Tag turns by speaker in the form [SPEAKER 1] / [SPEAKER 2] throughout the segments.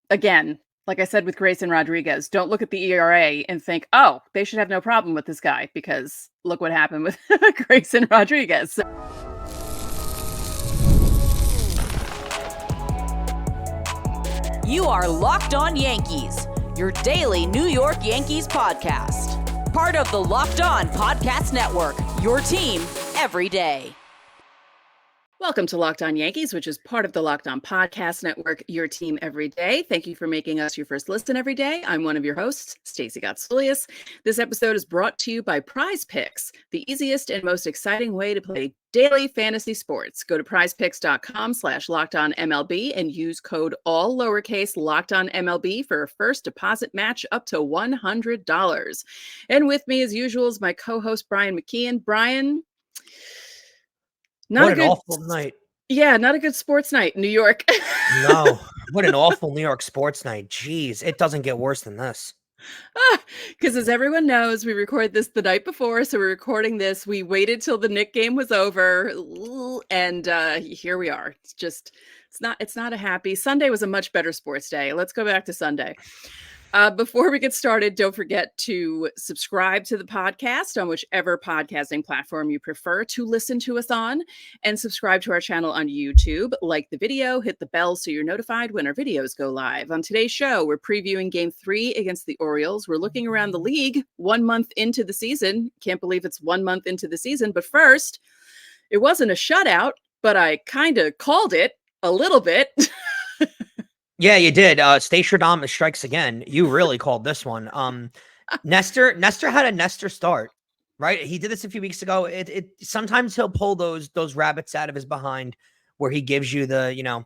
[SPEAKER 1] again, like I said with Grayson Rodriguez, don't look at the ERA and think, oh, they should have no problem with this guy, because look what happened with Grayson Rodriguez.
[SPEAKER 2] You are Locked On Yankees, your daily New York Yankees podcast. Part of the Locked On Podcast Network, your team every day.
[SPEAKER 1] Welcome to Locked On Yankees, which is part of the Locked On Podcast Network, your team every day. Thank you for making us your first listen every day. I'm one of your hosts, Stacey Gotsulias. This episode is brought to you by PrizePicks, the easiest and most exciting way to play daily fantasy sports. Go to prizepicks.com/LockedOnMLB and use code all lowercase LockedOnMLB for a first deposit match up to $100. And with me, as usual, is my co-host, Brian McKeon. Brian,
[SPEAKER 3] what an awful night.
[SPEAKER 1] Yeah, not a good sports night in New York.
[SPEAKER 3] No, what an awful New York sports night. Jeez, it doesn't get worse than this.
[SPEAKER 1] Because as everyone knows, we record this the night before, so we're recording this. We waited till the Knick game was over, and here we are. It's not a happy. Sunday was a much better sports day. Let's go back to Sunday. Before we get started, don't forget to subscribe to the podcast on whichever podcasting platform you prefer to listen to us on, and subscribe to our channel on YouTube. Like the video, hit the bell so you're notified when our videos go live. On today's show, we're previewing Game 3 against the Orioles. We're looking around the league 1 month into the season. Can't believe it's 1 month into the season. But first, it wasn't a shutout, but I kind of called it a little bit.
[SPEAKER 3] Yeah, you did. Stacey strikes again. You really called this one. Nestor had a Nestor start, right? He did this a few weeks ago. It sometimes he'll pull those rabbits out of his behind where he gives you the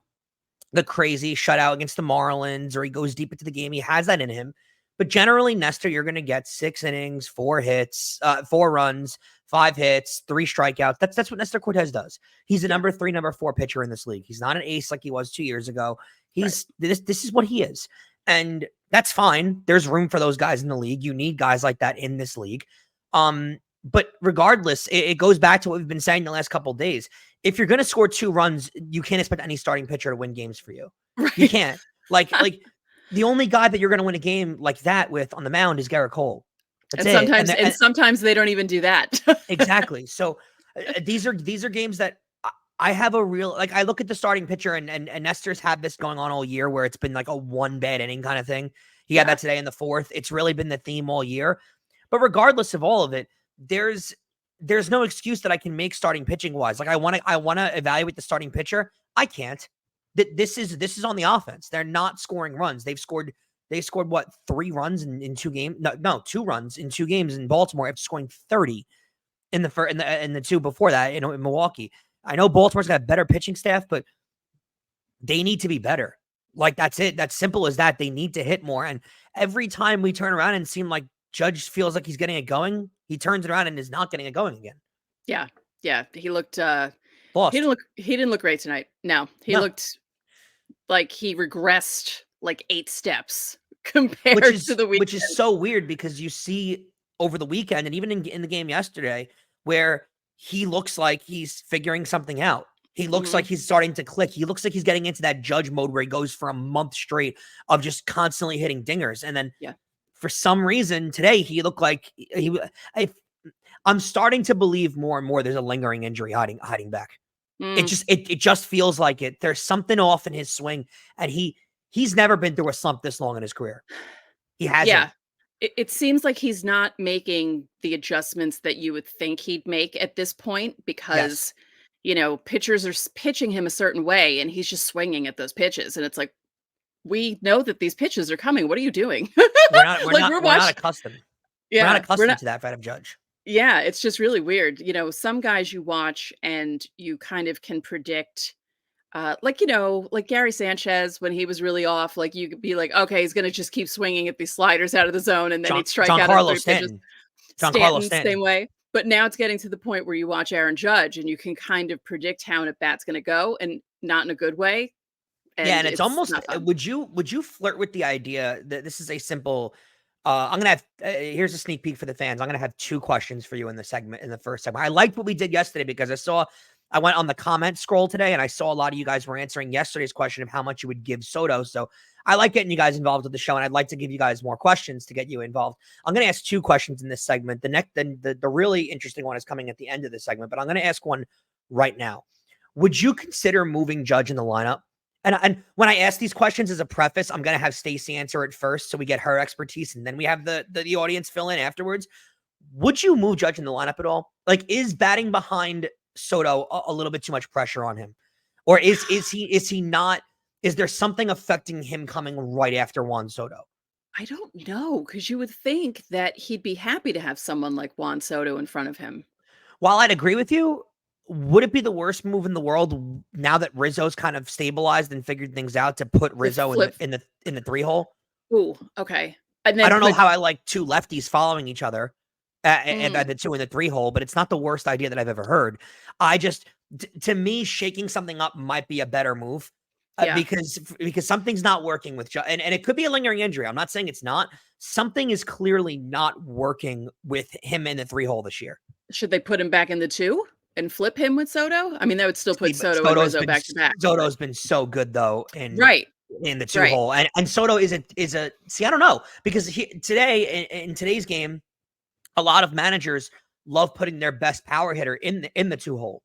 [SPEAKER 3] crazy shutout against the Marlins, or he goes deep into the game. He has that in him. But generally, Nestor, you're going to get 6 innings, 4 hits, 4 runs, 5 hits, 3 strikeouts. That's what Nestor Cortes does. He's the number 3, number 4 pitcher in this league. He's not an ace like he was 2 years ago. He's right. This is what he is. And that's fine. There's room for those guys in the league. You need guys like that in this league. But regardless, it goes back to what we've been saying the last couple of days. If you're going to score 2 runs, you can't expect any starting pitcher to win games for you. Right. You can't. Like the only guy that you're going to win a game like that with on the mound is Garrett Cole.
[SPEAKER 1] That's and sometimes they don't even do that.
[SPEAKER 3] Exactly. So these are games that I have a real, I look at the starting pitcher and Nestor's had this going on all year where it's been like a 1 bad inning kind of thing. He had that today in the 4th. It's really been the theme all year. But regardless of all of it, there's no excuse that I can make starting pitching wise. Like I want to evaluate the starting pitcher. I can't. This is on the offense. They're not scoring runs. They scored what, 3 runs in 2 games? No, 2 runs in 2 games in Baltimore after scoring 30 in the 2 before that, in Milwaukee. I know Baltimore's got a better pitching staff, but they need to be better. Like, that's it. That's simple as that. They need to hit more. And every time we turn around and seem like Judge feels like he's getting it going, he turns it around and is not getting it going again.
[SPEAKER 1] Yeah. Yeah. He looked
[SPEAKER 3] lost.
[SPEAKER 1] He didn't look great tonight. No, he looked like he regressed like 8 steps compared to the weekend.
[SPEAKER 3] Which is so weird, because you see over the weekend and even in the game yesterday where he looks like he's figuring something out. He looks like he's starting to click. He looks like he's getting into that Judge mode where he goes for a month straight of just constantly hitting dingers. And then for some reason today, he looked like I'm starting to believe more and more there's a lingering injury hiding back. It just feels like it. There's something off in his swing, and he's never been through a slump this long in his career. He hasn't.
[SPEAKER 1] Yeah. It seems like he's not making the adjustments that you would think he'd make at this point, because, pitchers are pitching him a certain way and he's just swinging at those pitches. And it's like, we know that these pitches are coming. What are you doing?
[SPEAKER 3] We're not accustomed. Yeah, we're not accustomed to that, Adam Judge.
[SPEAKER 1] Yeah, it's just really weird. Some guys you watch and you kind of can predict, like Gary Sanchez, when he was really off, like you could be like, okay, he's going to just keep swinging at these sliders out of the zone, and then he'd strike out of 3 pitches. Stanton, same way. But now it's getting to the point where you watch AaronJudge and you can kind of predict how an at-bat's going to go, and not in a good way.
[SPEAKER 3] And it's almost, would you flirt with the idea that this is a simple, I'm going to have, here's a sneak peek for the fans. I'm going to have 2 questions for you in the first segment. I liked what we did yesterday because I saw I went on the comment scroll today and I saw a lot of you guys were answering yesterday's question of how much you would give Soto. So I like getting you guys involved with the show, and I'd like to give you guys more questions to get you involved. I'm going to ask 2 questions in this segment. The really interesting one is coming at the end of the segment, but I'm going to ask one right now. Would you consider moving Judge in the lineup? And when I ask these questions as a preface, I'm going to have Stacey answer it first so we get her expertise, and then we have the audience fill in afterwards. Would you move Judge in the lineup at all? Like, is batting behind Soto a little bit too much pressure on him? Or is he not? Is there something affecting him coming right after Juan Soto?
[SPEAKER 1] I don't know, because you would think that he'd be happy to have someone like Juan Soto in front of him.
[SPEAKER 3] While I'd agree with you, would it be the worst move in the world now that Rizzo's kind of stabilized and figured things out to put Rizzo in the 3-hole?
[SPEAKER 1] Ooh, okay. And then
[SPEAKER 3] I don't know how I like 2 lefties following each other and the 2 in the 3-hole, but it's not the worst idea that I've ever heard. I just, to me, shaking something up might be a better move. Because something's not working with Judge, and it could be a lingering injury. I'm not saying it's not. Something is clearly not working with him in the 3-hole this year.
[SPEAKER 1] Should they put him back in the 2 and flip him with Soto? I mean, that would still put Soto and Rizzo back to back.
[SPEAKER 3] Soto's been so good though in the 2-hole, and Soto is a see. I don't know, because today in today's game, a lot of managers love putting their best power hitter in the 2-hole.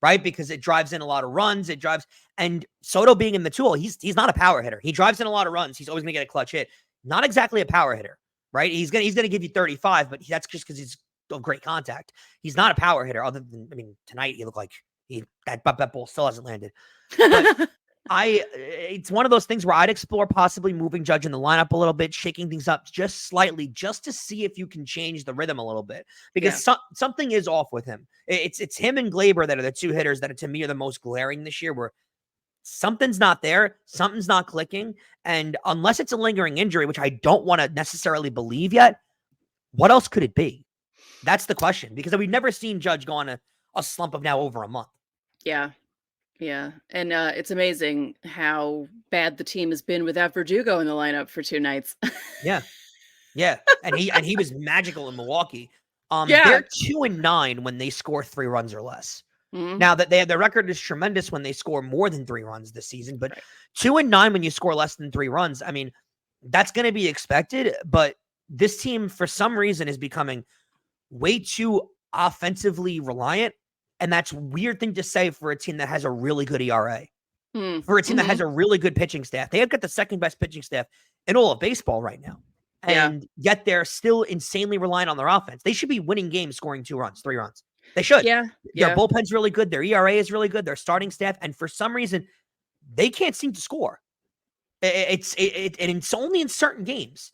[SPEAKER 3] Right? Because it drives in a lot of runs. And Soto being in the 2-hole, he's not a power hitter. He drives in a lot of runs. He's always going to get a clutch hit. Not exactly a power hitter, right? He's going to give you 35, but that's just because he's of great contact. He's not a power hitter. Other than, I mean, tonight he looked like that ball still hasn't landed. But it's one of those things where I'd explore possibly moving Judge in the lineup a little bit, shaking things up just slightly, just to see if you can change the rhythm a little bit, because something is off with him. It's him and Glaber that are the 2 hitters that to me are the most glaring this year, where something's not there, something's not clicking, and unless it's a lingering injury, which I don't want to necessarily believe yet, what else could it be? That's the question, because we've never seen Judge go on a slump of now over a month.
[SPEAKER 1] Yeah. Yeah, and it's amazing how bad the team has been without Verdugo in the lineup for 2 nights.
[SPEAKER 3] Yeah, and he was magical in Milwaukee. They're 2-9 when they score 3 runs or less. Mm-hmm. Now that their record is tremendous when they score more than 3 runs this season, but 2-9 when you score less than 3 runs, I mean, that's going to be expected. But this team, for some reason, is becoming way too offensively reliant. And that's a weird thing to say for a team that has a really good ERA. For a team that has a really good pitching staff. They have got the second best pitching staff in all of baseball right now. And yet they're still insanely reliant on their offense. They should be winning games scoring 2 runs, 3 runs. They should. Their bullpen's really good. Their ERA is really good. Their starting staff. And for some reason, they can't seem to score. And it's only in certain games.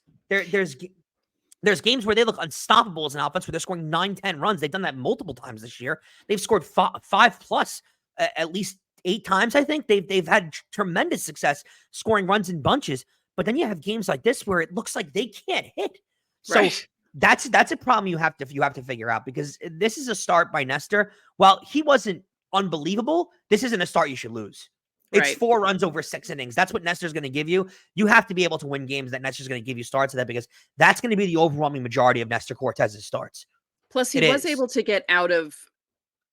[SPEAKER 3] There's games where they look unstoppable as an offense, where they're scoring 9-10 runs. They've done that multiple times this year. They've scored 5 plus at least 8 times. I think they've had tremendous success scoring runs in bunches. But then you have games like this where it looks like they can't hit. So that's a problem you have to figure out, because this is a start by Nestor. While he wasn't unbelievable, this isn't a start you should lose. It's 4 runs over 6 innings. That's what Nestor's going to give you. You have to be able to win games that Nestor's going to give you starts of that, because that's going to be the overwhelming majority of Nestor Cortes' starts.
[SPEAKER 1] Plus, he was able to get out of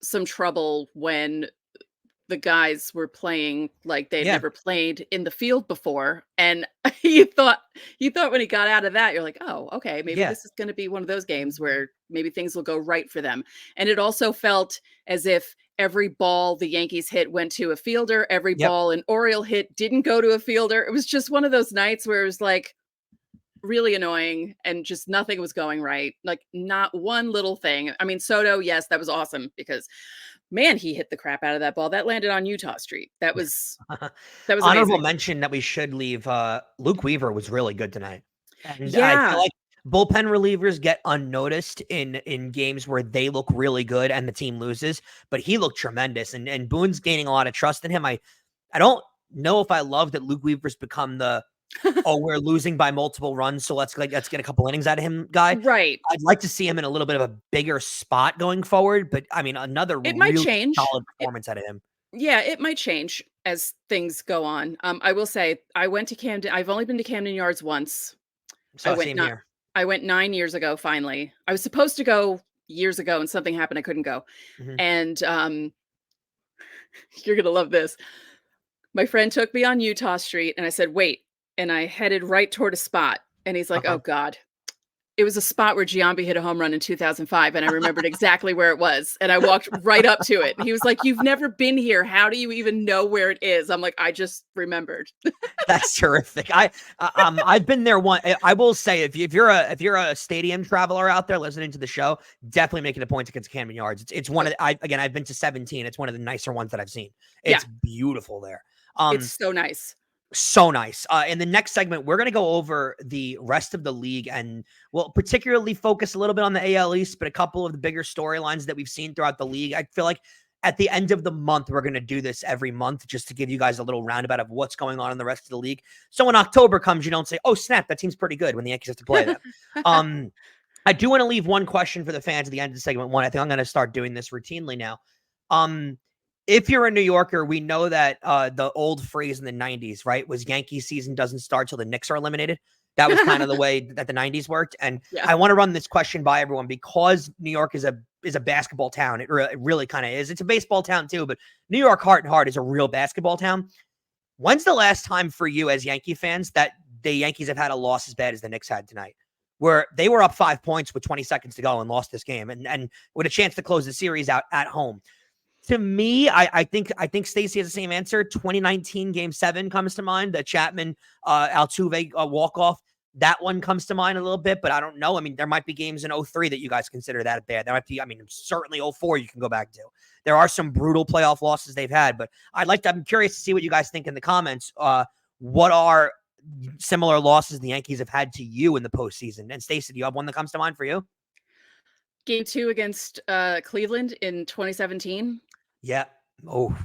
[SPEAKER 1] some trouble when the guys were playing like they'd never played in the field before. And you thought when he got out of that, you're like, oh, okay, maybe this is going to be one of those games where maybe things will go right for them. And it also felt as if every ball the Yankees hit went to a fielder. Every ball an Oriole hit didn't go to a fielder. It was just one of those nights where it was like really annoying and just nothing was going right. Like not one little thing. I mean, Soto, yes, that was awesome, because man, he hit the crap out of that ball. That landed on Utah Street. That was
[SPEAKER 3] honorable
[SPEAKER 1] amazing.
[SPEAKER 3] mention that we should leave. Luke Weaver was really good tonight. And I feel like bullpen relievers get unnoticed in games where they look really good and the team loses, but he looked tremendous, and Boone's gaining a lot of trust in him. I don't know if I love that Luke Weaver's become the we're losing by multiple runs, so let's get a couple innings out of him guy.
[SPEAKER 1] Right.
[SPEAKER 3] I'd like to see him in a little bit of a bigger spot going forward, but I mean, another
[SPEAKER 1] might change.
[SPEAKER 3] Solid performance out of him.
[SPEAKER 1] Yeah, it might change as things go on. I will say I went to Camden. I've only been to Camden Yards once.
[SPEAKER 3] So same here.
[SPEAKER 1] I went 9 years ago, finally. I was supposed to go years ago and something happened. I couldn't go. And You're going to love this. My friend took me on Utah Street and I said, wait. And I headed right toward a spot. And he's like, oh, God. It was a spot where Giambi hit a home run in 2005. And I remembered exactly where it was. And I walked right up to it. And he was like, you've never been here. How do you even know where it is? I'm like, I just remembered.
[SPEAKER 3] That's terrific. I've been there one. I will say, if you're a stadium traveler out there listening to the show, definitely making a point to get to Camden Yards. It's one of the, I've been to 17. It's one of the nicer ones that I've seen. It's beautiful there.
[SPEAKER 1] It's so nice.
[SPEAKER 3] So nice. In the next segment, we're going to go over the rest of the league and we'll particularly focus a little bit on the AL East, but a couple of the bigger storylines that we've seen throughout the league. I feel like at the end of the month, we're going to do this every month just to give you guys a little roundabout of what's going on in the rest of the league. So when October comes, you don't say, oh, snap, that team's pretty good when the Yankees have to play them. I do want to leave one question for the fans at the end of the segment one. I think I'm going to start doing this routinely now. If you're a New Yorker, we know that the old phrase in the 90s, right, was Yankee season doesn't start till the Knicks are eliminated. That was kind of the way that the 90s worked. And I want to run this question by everyone because New York is a basketball town. It really kind of is. It's a baseball town too, but New York heart and heart is a real basketball town. When's the last time for you as Yankee fans that the Yankees have had a loss as bad as the Knicks had tonight, where they were up 5 points with 20 seconds to go and lost this game and with a chance to close the series out at home? To me, I think Stacey has the same answer. 2019 Game 7 comes to mind. The Chapman Altuve walk-off. That one comes to mind a little bit, but I don't know. I mean, there might be games in 03 that you guys consider that bad. There might be, certainly 04 you can go back to. There are some brutal playoff losses they've had, but I'm curious to see what you guys think in the comments. What are similar losses the Yankees have had to you in the postseason? And Stacey, do you have one that comes to mind for you?
[SPEAKER 1] Game 2 against Cleveland in 2017.
[SPEAKER 3] Yeah. That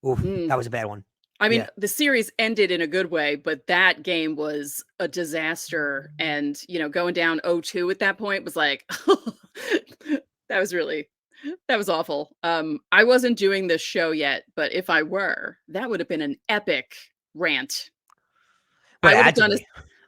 [SPEAKER 3] was a bad one.
[SPEAKER 1] The series ended in a good way, but that game was a disaster. And, going down 0-2 at that point was like, that was awful. I wasn't doing this show yet, but if I were, that would have been an epic rant.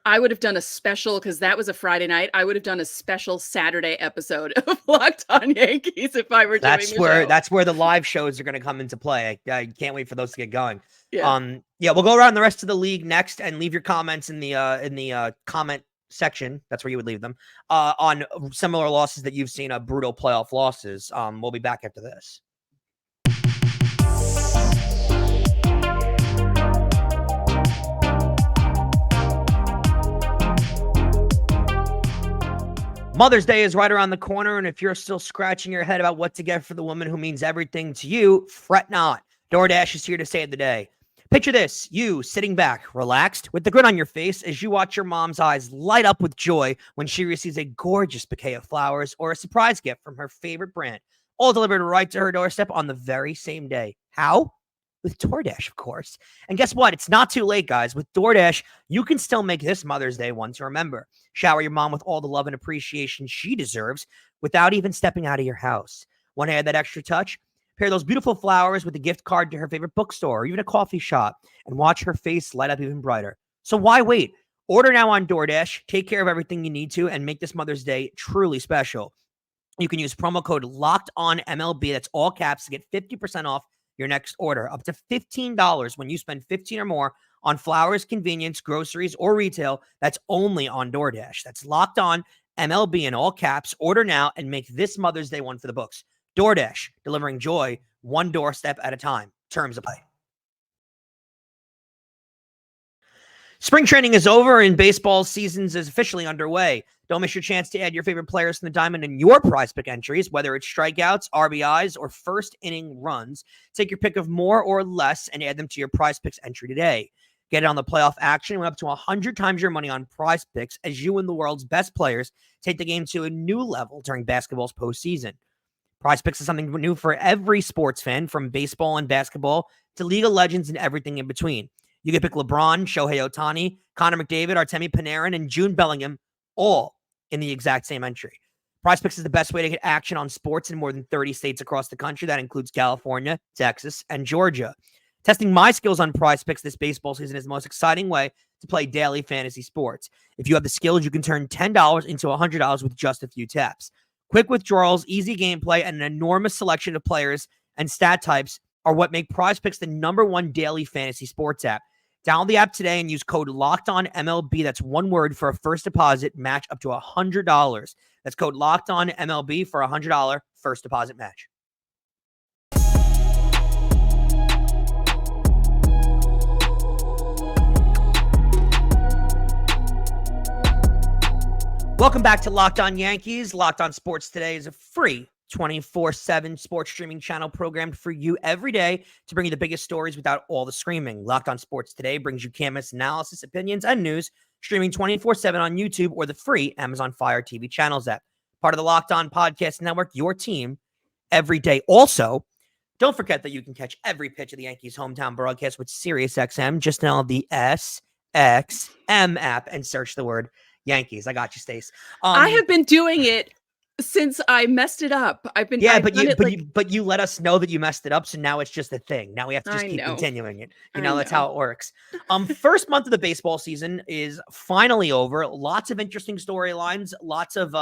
[SPEAKER 1] I would have done a special, because that was a Friday night. I would have done a special Saturday episode of Locked On Yankees if I were doing the show.
[SPEAKER 3] That's where the live shows are going to come into play. I can't wait for those to get going. Yeah. We'll go around the rest of the league next and leave your comments in the comment section. That's where you would leave them on similar losses that you've seen, brutal playoff losses. We'll be back after this. Mother's Day is right around the corner, and if you're still scratching your head about what to get for the woman who means everything to you, fret not. DoorDash is here to save the day. Picture this, you sitting back, relaxed, with the grin on your face as you watch your mom's eyes light up with joy when she receives a gorgeous bouquet of flowers or a surprise gift from her favorite brand, all delivered right to her doorstep on the very same day. How? With DoorDash, of course. And guess what? It's not too late, guys. With DoorDash, you can still make this Mother's Day one to remember. Shower your mom with all the love and appreciation she deserves without even stepping out of your house. Want to add that extra touch? Pair those beautiful flowers with a gift card to her favorite bookstore or even a coffee shop and watch her face light up even brighter. So why wait? Order now on DoorDash, take care of everything you need to, and make this Mother's Day truly special. You can use promo code LOCKEDONMLB, that's all caps, to get 50% off your next order, up to $15 when you spend $15 or more on flowers, convenience, groceries, or retail. That's only on DoorDash. That's Locked On MLB in all caps. Order now and make this Mother's Day one for the books. DoorDash, delivering joy one doorstep at a time. Terms apply. Spring training is over and baseball season is officially underway. Don't miss your chance to add your favorite players from the diamond in your PrizePick entries, whether it's strikeouts, RBIs, or first inning runs. Take your pick of more or less and add them to your PrizePicks entry today. Get in on the playoff action with up to 100 times your money on PrizePicks as you and the world's best players take the game to a new level during basketball's postseason. PrizePicks is something new for every sports fan, from baseball and basketball to League of Legends and everything in between. You can pick LeBron, Shohei Ohtani, Connor McDavid, Artemi Panarin, and June Bellingham, all in the exact same entry. PrizePicks is the best way to get action on sports in more than 30 states across the country. That includes California, Texas, and Georgia. Testing my skills on PrizePicks this baseball season is the most exciting way to play daily fantasy sports. If you have the skills, you can turn $10 into $100 with just a few taps. Quick withdrawals, easy gameplay, and an enormous selection of players and stat types are what make PrizePicks the #1 daily fantasy sports app. Download the app today and use code LOCKEDONMLB. That's one word for a first deposit match up to $100. That's code LOCKEDONMLB for a $100 first deposit match. Welcome back to Locked On Yankees. Locked On Sports Today is a free 24/7 sports streaming channel programmed for you every day to bring you the biggest stories without all the screaming. Locked On Sports Today brings you canvas analysis, opinions, and news, streaming 24/7 on YouTube or the free Amazon Fire TV channels app. Part of the Locked On Podcast Network, your team every day. Also, don't forget that you can catch every pitch of the Yankees' hometown broadcast with SiriusXM. Just download the SXM app and search the word Yankees. I got you, Stace.
[SPEAKER 1] I have been doing it since I messed it up.
[SPEAKER 3] But you let us know that you messed it up, so now it's just a thing. Now we have to just keep continuing it. That's how it works. First month of the baseball season is finally over. Lots of interesting storylines, lots of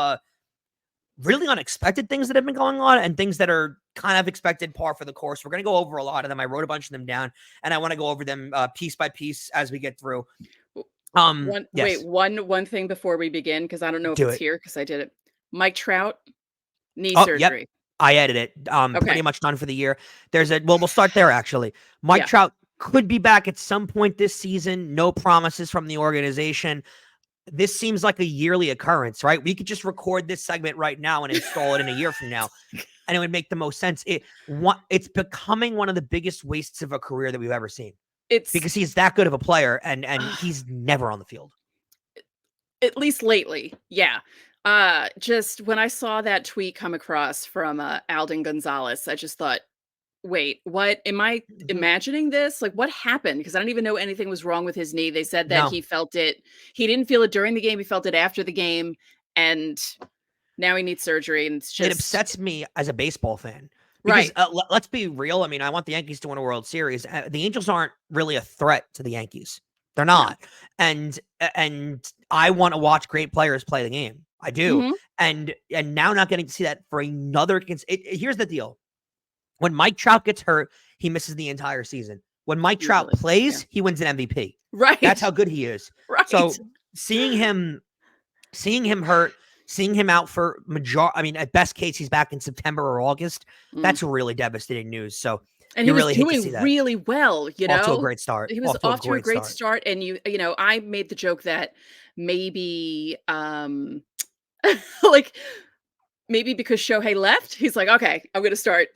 [SPEAKER 3] really unexpected things that have been going on, and things that are kind of expected par for the course. We're going to go over a lot of them. I wrote a bunch of them down, and I want to go over them piece by piece as we get through.
[SPEAKER 1] Wait, one thing before we begin, because I don't know if it's here because I did it. Mike Trout, knee surgery.
[SPEAKER 3] Yep. I edited it. Pretty much done for the year. We'll start there actually. Mike Trout could be back at some point this season. No promises from the organization. This seems like a yearly occurrence, right? We could just record this segment right now and install it in a year from now, and it would make the most sense. It's becoming one of the biggest wastes of a career that we've ever seen. It's because he's that good of a player, and he's never on the field.
[SPEAKER 1] At least lately, yeah. Just when I saw that tweet come across from Alden Gonzalez, I just thought, wait, what? Am I imagining this? Like, what happened? Because I don't even know anything was wrong with his knee. They said that he felt it. He didn't feel it during the game. He felt it after the game. And now he needs surgery. And it's just...
[SPEAKER 3] It upsets me as a baseball fan. Because, right. Let's be real. I mean, I want the Yankees to win a World Series. The Angels aren't really a threat to the Yankees. They're not. No. And I want to watch great players play the game. I do. And now not getting to see that for another... Here's the deal. When Mike Trout gets hurt, he misses the entire season. When Mike Trout plays, he wins an MVP.
[SPEAKER 1] Right.
[SPEAKER 3] That's how good he is.
[SPEAKER 1] Right.
[SPEAKER 3] So seeing him hurt, seeing him out for at best case, he's back in September or August. That's really devastating news. So,
[SPEAKER 1] and he was doing really well,
[SPEAKER 3] off to a great start.
[SPEAKER 1] He was off to a great start. And I made the joke that maybe, maybe because Shohei left, he's like, okay, I'm going to start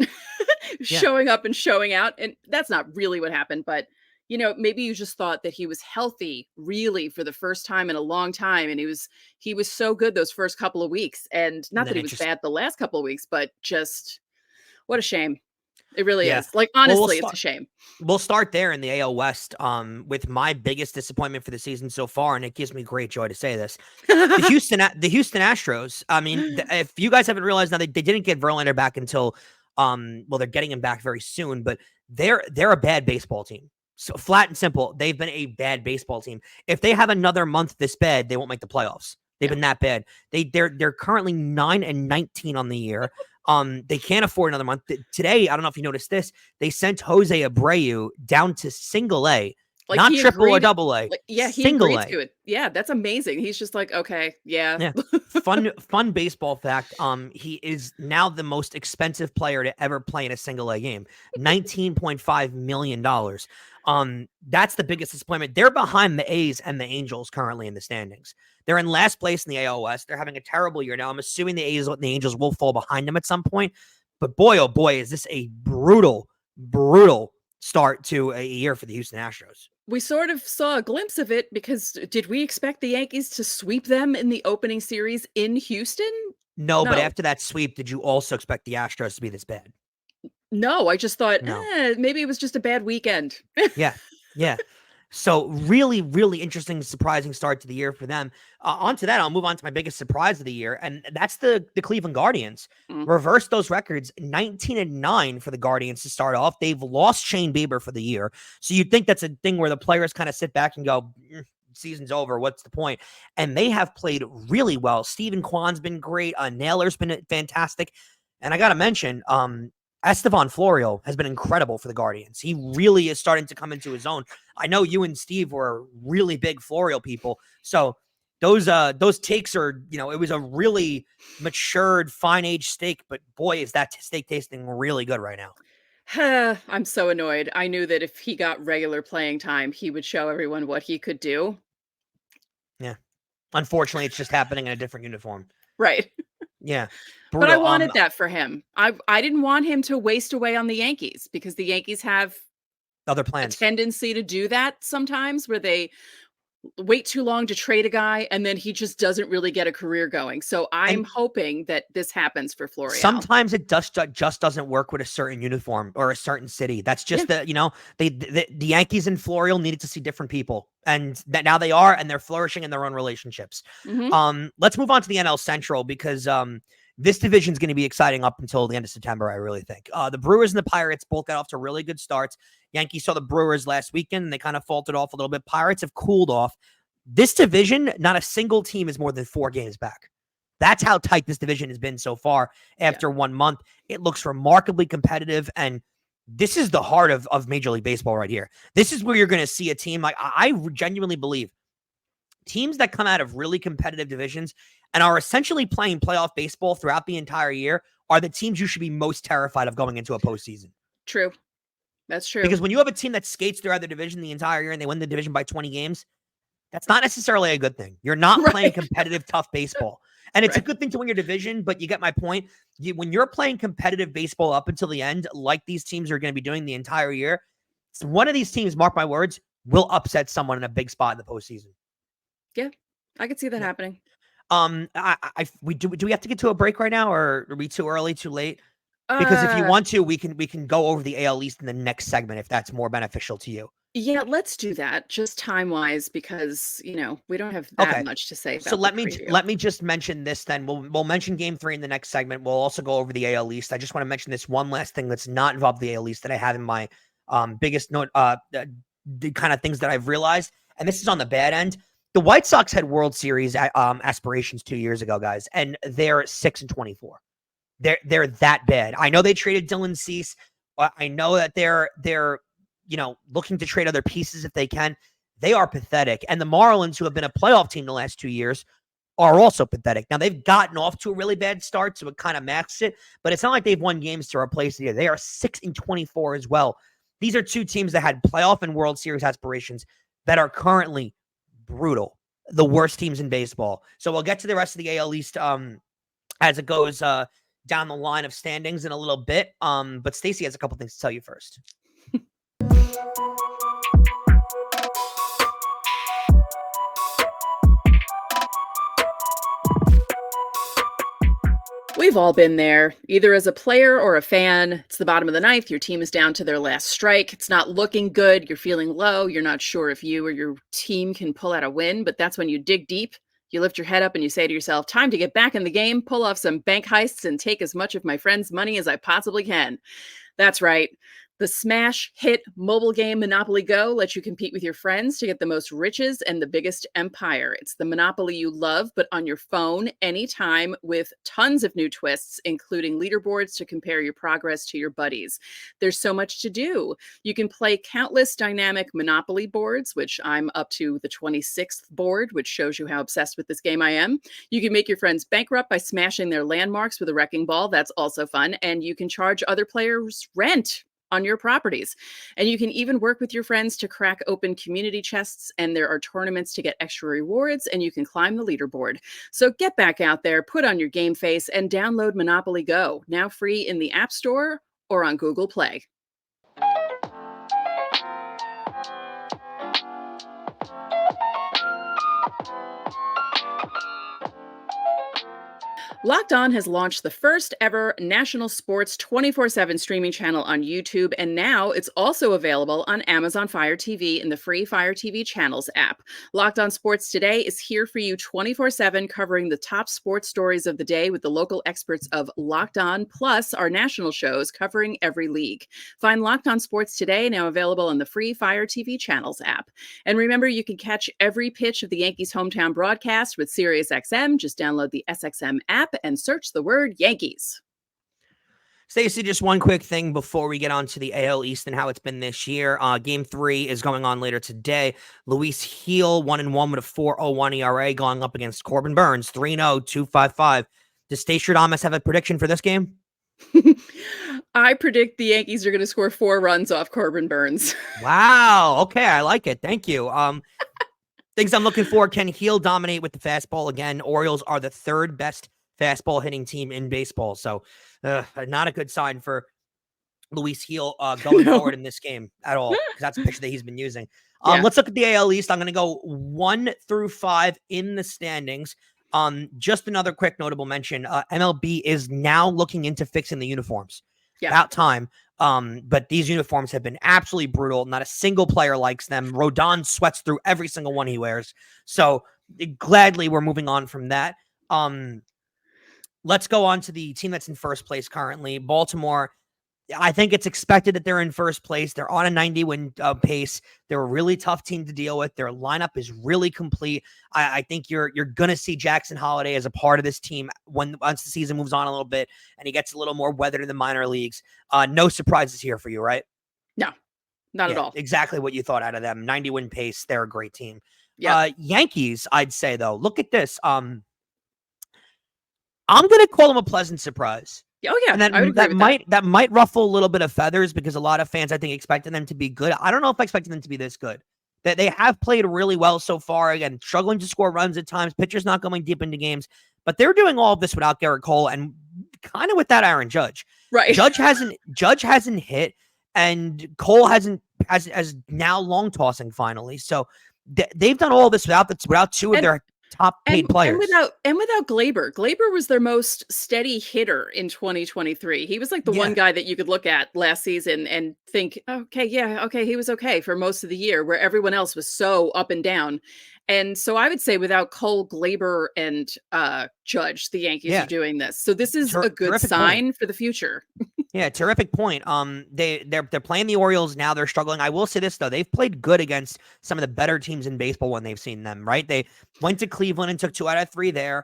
[SPEAKER 1] showing up and showing out. And that's not really what happened. But, maybe you just thought that he was healthy really for the first time in a long time. And he was so good those first couple of weeks. And not that he was bad the last couple of weeks, but just what a shame. It really is. Like, honestly, it's a shame.
[SPEAKER 3] We'll start there in the AL West with my biggest disappointment for the season so far, and it gives me great joy to say this. The Houston Astros, I mean, if you guys haven't realized now, they didn't get Verlander back until, they're getting him back very soon, but they're a bad baseball team. So flat and simple, they've been a bad baseball team. If they have another month this bad, they won't make the playoffs. They've been that bad. They're currently 9-19 on the year. They can't afford another month. Today, I don't know if you noticed this, they sent Jose Abreu down to single A, not triple or double A.
[SPEAKER 1] He
[SPEAKER 3] single
[SPEAKER 1] agreed to it. Yeah, that's amazing. He's just like, okay, yeah. Fun
[SPEAKER 3] baseball fact. He is now the most expensive player to ever play in a single A game. $19.5 million. That's the biggest disappointment. They're behind the A's and the Angels currently in the standings. They're in last place in the AL West. They're having a terrible year now. I'm assuming the A's and the Angels will fall behind them at some point. But boy, oh boy, is this a brutal start to a year for the Houston Astros.
[SPEAKER 1] We sort of saw a glimpse of it because did we expect the Yankees to sweep them in the opening series in Houston?
[SPEAKER 3] No, but after that sweep, did you also expect the Astros to be this bad?
[SPEAKER 1] No, I just thought maybe it was just a bad weekend.
[SPEAKER 3] Yeah. So really, really interesting, surprising start to the year for them. On to that, I'll move on to my biggest surprise of the year, and that's the Cleveland Guardians. Reversed those records, 19-9 for the Guardians to start off. They've lost Shane Bieber for the year. So you'd think that's a thing where the players kind of sit back and go, season's over, what's the point? And they have played really well. Steven Kwan's been great. Naylor's been fantastic. And I got to mention, Estevan Florial has been incredible for the Guardians. He really is starting to come into his own. I know you and Steve were really big Florial people. So those takes are, it was a really matured, fine aged steak, but boy, is that steak tasting really good right now.
[SPEAKER 1] I'm so annoyed. I knew that if he got regular playing time, he would show everyone what he could do.
[SPEAKER 3] Yeah. Unfortunately, it's just happening in a different uniform.
[SPEAKER 1] Right.
[SPEAKER 3] Yeah.
[SPEAKER 1] But I
[SPEAKER 3] Brutal.
[SPEAKER 1] wanted that for him. I didn't want him to waste away on the Yankees because the Yankees have
[SPEAKER 3] other
[SPEAKER 1] a
[SPEAKER 3] plans.
[SPEAKER 1] tendency to do that sometimes where they wait too long to trade a guy and then he just doesn't really get a career going. So I'm hoping that this happens for Florial.
[SPEAKER 3] Sometimes it just doesn't work with a certain uniform or a certain city. That's just the Yankees and Florial needed to see different people, and that now they are, and they're flourishing in their own relationships. Let's move on to the NL Central because this division is going to be exciting up until the end of September, I really think. The Brewers and the Pirates both got off to really good starts. Yankees saw the Brewers last weekend, and they kind of faltered off a little bit. Pirates have cooled off. This division, not a single team is more than 4 games back. That's how tight this division has been so far after 1 month. It looks remarkably competitive, and this is the heart of Major League Baseball right here. This is where you're going to see a team like I genuinely believe teams that come out of really competitive divisions and are essentially playing playoff baseball throughout the entire year are the teams you should be most terrified of going into a postseason.
[SPEAKER 1] True. That's true.
[SPEAKER 3] Because when you have a team that skates throughout the division the entire year and they win the division by 20 games, that's not necessarily a good thing. You're not playing competitive, tough baseball. And it's a good thing to win your division, but you get my point. When you're playing competitive baseball up until the end, like these teams are going to be doing the entire year, one of these teams, mark my words, will upset someone in a big spot in the postseason.
[SPEAKER 1] Yeah, I could see that happening.
[SPEAKER 3] Do we have to get to a break right now, or are we too early, too late? Because if you want to, we can go over the AL East in the next segment if that's more beneficial to you.
[SPEAKER 1] Yeah, let's do that just time-wise because, we don't have that much to say about
[SPEAKER 3] so let me just mention this then. We'll mention game 3 in the next segment. We'll also go over the AL East. I just want to mention this one last thing that's not involved in the AL East that I have in my biggest note, the kind of things that I've realized. And this is on the bad end. The White Sox had World Series aspirations 2 years ago, guys, and they're 6-24. They're that bad. I know they traded Dylan Cease. I know that they're looking to trade other pieces if they can. They are pathetic. And the Marlins, who have been a playoff team the last 2 years, are also pathetic. Now, they've gotten off to a really bad start, so it kind of masks it, but it's not like they've won games to replace it. They are 6-24 as well. These are 2 teams that had playoff and World Series aspirations that are currently brutal. The worst teams in baseball. So we'll get to the rest of the AL East as it goes down the line of standings in a little bit. But Stacey has a couple things to tell you first.
[SPEAKER 1] We've all been there, either as a player or a fan. It's the bottom of the ninth. Your team is down to their last strike. It's not looking good. You're feeling low. You're not sure if you or your team can pull out a win, but that's when you dig deep. You lift your head up and you say to yourself, time to get back in the game, pull off some bank heists, and take as much of my friends' money as I possibly can. That's right. The smash hit mobile game Monopoly Go lets you compete with your friends to get the most riches and the biggest empire. It's the Monopoly you love, but on your phone anytime with tons of new twists, including leaderboards to compare your progress to your buddies. There's so much to do. You can play countless dynamic Monopoly boards, which I'm up to the 26th board, which shows you how obsessed with this game I am. You can make your friends bankrupt by smashing their landmarks with a wrecking ball. That's also fun. And you can charge other players rent on your properties. And you can even work with your friends to crack open community chests, and there are tournaments to get extra rewards, and you can climb the leaderboard. So get back out there, put on your game face, and download Monopoly Go, now free in the App Store or on Google Play. Locked On has launched the first ever national sports 24/7 streaming channel on YouTube, and now it's also available on Amazon Fire TV in the free Fire TV Channels app. Locked On Sports Today is here for you 24/7, covering the top sports stories of the day with the local experts of Locked On, plus our national shows covering every league. Find Locked On Sports Today, now available on the free Fire TV Channels app. And remember, you can catch every pitch of the Yankees' hometown broadcast with SiriusXM. Just download the SXM app and search the word Yankees.
[SPEAKER 3] Stacey, just one quick thing before we get on to the AL East and how it's been this year. Game 3 is going on later today. Luis Heel, 1-1 with a 4.01 ERA, going up against Corbin Burnes, 3-0, 2.55. Does Stacey Adamas have a prediction for this game?
[SPEAKER 1] I predict the Yankees are going to score 4 runs off Corbin Burnes.
[SPEAKER 3] Wow. Okay, I like it. Thank you. Things I'm looking for: can Heel dominate with the fastball again? Orioles are the 3rd best fastball hitting team in baseball, so not a good sign for Luis Heel going forward in this game at all, because that's a pitcher that he's been using. Let's look at the AL East. I'm going to go 1 through 5 in the standings. Just another quick notable mention: MLB is now looking into fixing the uniforms. About time. But these uniforms have been absolutely brutal. Not a single player likes them. Rodon sweats through every single one he wears. So gladly we're moving on from that. Let's go on to the team that's in first place currently, Baltimore. I think it's expected that they're in first place. They're on a 90-win pace. They're a really tough team to deal with. Their lineup is really complete. I think you're going to see Jackson Holiday as a part of this team once the season moves on a little bit and he gets a little more weathered in the minor leagues. No surprises here for you, right?
[SPEAKER 1] No, not at all.
[SPEAKER 3] Exactly what you thought out of them. 90-win pace. They're a great team.
[SPEAKER 1] Yeah.
[SPEAKER 3] Yankees, I'd say, though, look at this. I'm going to call them a pleasant surprise.
[SPEAKER 1] Oh yeah,
[SPEAKER 3] and that might ruffle a little bit of feathers because a lot of fans, I think, expected them to be good. I don't know if I expected them to be this good. That they have played really well so far. Again, struggling to score runs at times. Pitchers not going deep into games, but they're doing all of this without Garrett Cole and kind of without Aaron Judge.
[SPEAKER 1] Right,
[SPEAKER 3] Judge hasn't hit, and Cole has now long tossing finally. So they've done all this without 2 of their top paid players.
[SPEAKER 1] And without Glaber. Glaber was their most steady hitter in 2023. He was like the one guy that you could look at last season and think, okay, he was okay for most of the year, where everyone else was so up and down. And so I would say without Cole, Glaber, and Judge, the Yankees are doing this. So this is a good sign for the future.
[SPEAKER 3] Yeah, terrific point. They're playing the Orioles now. They're struggling. I will say this though: they've played good against some of the better teams in baseball when they've seen them. Right? They went to Cleveland and took 2 out of 3 there.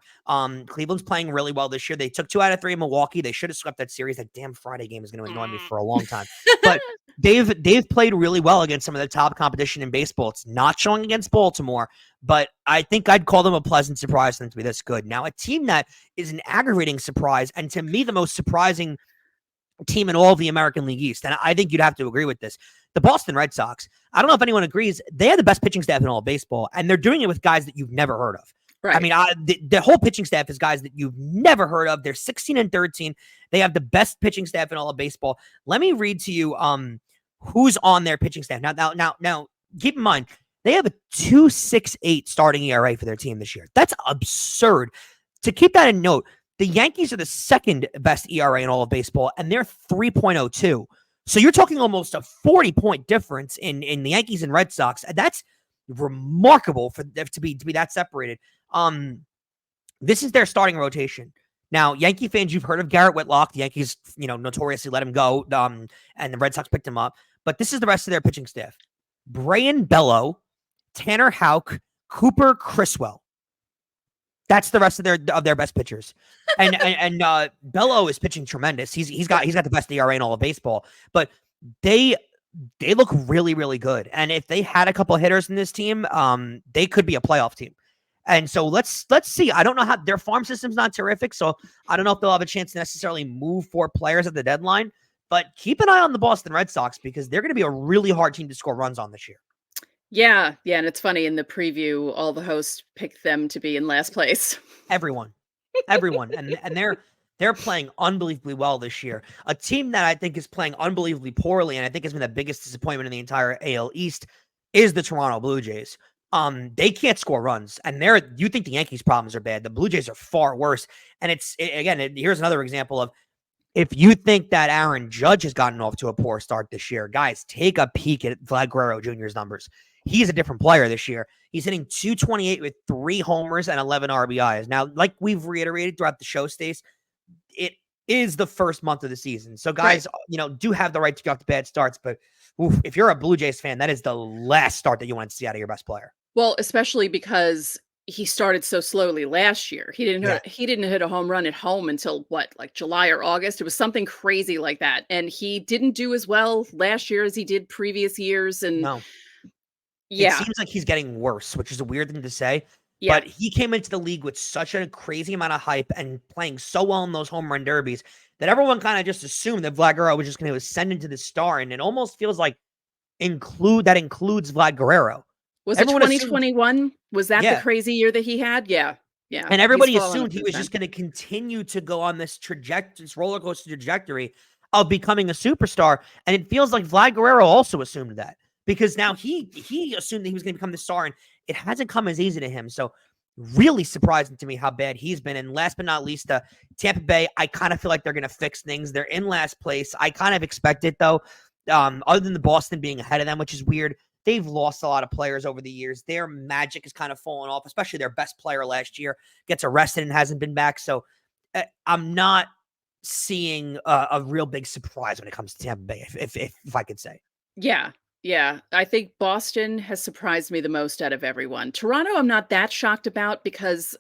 [SPEAKER 3] Cleveland's playing really well this year. They took 2 out of 3 in Milwaukee. They should have swept that series. That damn Friday game is going to annoy me for a long time. But they've played really well against some of the top competition in baseball. It's not showing against Baltimore, but I think I'd call them a pleasant surprise for them to be this good. Now, a team that is an aggravating surprise, and to me, the most surprising team in all of the American League East, and I think you'd have to agree with this, the Boston Red Sox. I don't know if anyone agrees. They have the best pitching staff in all of baseball, and they're doing it with guys that you've never heard of. Right. I mean, the whole pitching staff is guys that you've never heard of. They're 16-13. They have the best pitching staff in all of baseball. Let me read to you who's on their pitching staff. Now, keep in mind, they have a 2.68 starting ERA for their team this year. That's absurd. To keep that in note, the Yankees are the 2nd best ERA in all of baseball, and they're 3.02. So you're talking almost a 40-point difference in the Yankees and Red Sox. That's remarkable for them to be that separated. This is their starting rotation. Now, Yankee fans, you've heard of Garrett Whitlock. The Yankees, notoriously let him go, and the Red Sox picked him up. But this is the rest of their pitching staff: Brayan Bello, Tanner Houck, Cooper Criswell. That's the rest of their best pitchers, and Bello is pitching tremendous. He's got the best ERA in all of baseball. But they look really, really good. And if they had a couple of hitters in this team, they could be a playoff team. And so let's see. I don't know how their farm system's not terrific, so I don't know if they'll have a chance to necessarily move 4 players at the deadline. But keep an eye on the Boston Red Sox because they're going to be a really hard team to score runs on this year.
[SPEAKER 1] Yeah, and it's funny, in the preview, all the hosts picked them to be in last place.
[SPEAKER 3] Everyone, and they're playing unbelievably well this year. A team that I think is playing unbelievably poorly, and I think has been the biggest disappointment in the entire AL East, is the Toronto Blue Jays. They can't score runs, and you think the Yankees' problems are bad. The Blue Jays are far worse, and here's another example of, if you think that Aaron Judge has gotten off to a poor start this year, guys, take a peek at Vlad Guerrero Jr.'s numbers. He's a different player this year. He's hitting .228 with 3 homers and 11 RBIs. Now, like we've reiterated throughout the show, Stace, it is the first month of the season. So guys, do have the right to get off to bad starts. But if you're a Blue Jays fan, that is the last start that you want to see out of your best player.
[SPEAKER 1] Well, especially because he started so slowly last year. He didn't
[SPEAKER 3] Yeah.
[SPEAKER 1] hit a home run at home until what, like July or August. It was something crazy like that. And he didn't do as well last year as he did previous years. And
[SPEAKER 3] No. It
[SPEAKER 1] yeah,
[SPEAKER 3] seems like he's getting worse, which is a weird thing to say.
[SPEAKER 1] yeah.
[SPEAKER 3] But he came into the league with such a crazy amount of hype and playing so well in those home run derbies that everyone kind of just assumed that Vlad Guerrero was just going to ascend into the star. And it almost feels like includes Vlad Guerrero.
[SPEAKER 1] Was it
[SPEAKER 3] Everyone assumed,
[SPEAKER 1] 2021? Was that the
[SPEAKER 3] yeah.
[SPEAKER 1] crazy year that he had? Yeah. Yeah.
[SPEAKER 3] And
[SPEAKER 1] He's
[SPEAKER 3] everybody
[SPEAKER 1] fallen
[SPEAKER 3] assumed he
[SPEAKER 1] since
[SPEAKER 3] was
[SPEAKER 1] then.
[SPEAKER 3] just going to continue to go on this roller coaster trajectory of becoming a superstar. And it feels like Vlad Guerrero also assumed that, because now he assumed that he was going to become the star, and it hasn't come as easy to him. So really surprising to me how bad he's been. And last but not least, Tampa Bay, I kind of feel like they're going to fix things. They're in last place. I kind of expect it, though. Other than the Boston being ahead of them, which is weird. They've lost a lot of players over the years. Their magic has kind of fallen off, especially their best player last year gets arrested and hasn't been back. So I'm not seeing a real big surprise when it comes to Tampa Bay, if I could say.
[SPEAKER 1] Yeah. Yeah. I think Boston has surprised me the most out of everyone. Toronto, I'm not that shocked about because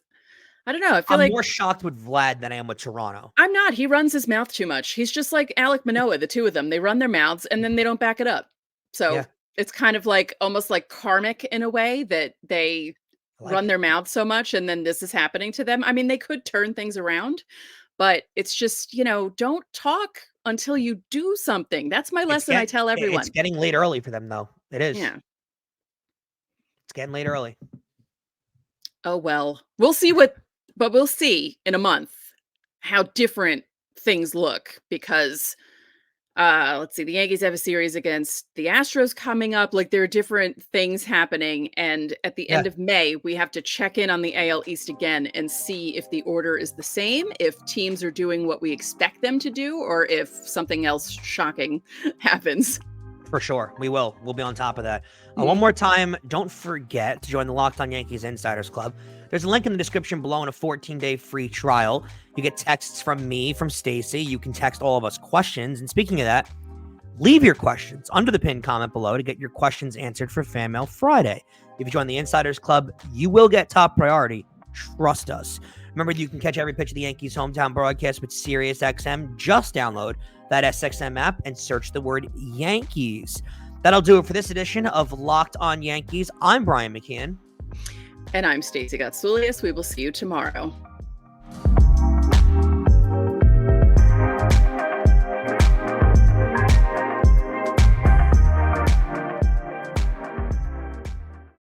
[SPEAKER 1] I don't know. I feel
[SPEAKER 3] I'm
[SPEAKER 1] like
[SPEAKER 3] more shocked with Vlad than I am with Toronto.
[SPEAKER 1] I'm not. He runs his mouth too much. He's just like Alek Manoah, the two of them. They run their mouths and then they don't back it up. So
[SPEAKER 3] Yeah.
[SPEAKER 1] it's kind of like almost like karmic in a way that they run their mouths so much and then this is happening to them. I mean, they could turn things around, but it's just, don't talk until you do something. That's my lesson I tell everyone.
[SPEAKER 3] It's getting late early for them, though. It is.
[SPEAKER 1] Yeah.
[SPEAKER 3] It's getting late early.
[SPEAKER 1] Oh, well, we'll see in a month how different things look because let's see, the Yankees have a series against the Astros coming up. Like there are different things happening. And at the end of May, we have to check in on the AL East again and see if the order is the same, if teams are doing what we expect them to do, or if something else shocking happens.
[SPEAKER 3] For sure. We will. We'll be on top of that. One more time, don't forget to join the Locked On Yankees Insiders Club. There's a link in the description below and a 14-day free trial. You get texts from me, from Stacey. You can text all of us questions. And speaking of that, leave your questions under the pinned comment below to get your questions answered for Fan Mail Friday. If you join the Insiders Club, you will get top priority. Trust us. Remember, you can catch every pitch of the Yankees hometown broadcast with SiriusXM. Just download that SXM app and search the word Yankees. That'll do it for this edition of Locked On Yankees. I'm Brian McKeon.
[SPEAKER 1] And I'm Stacey Gotsulias. We will see you tomorrow.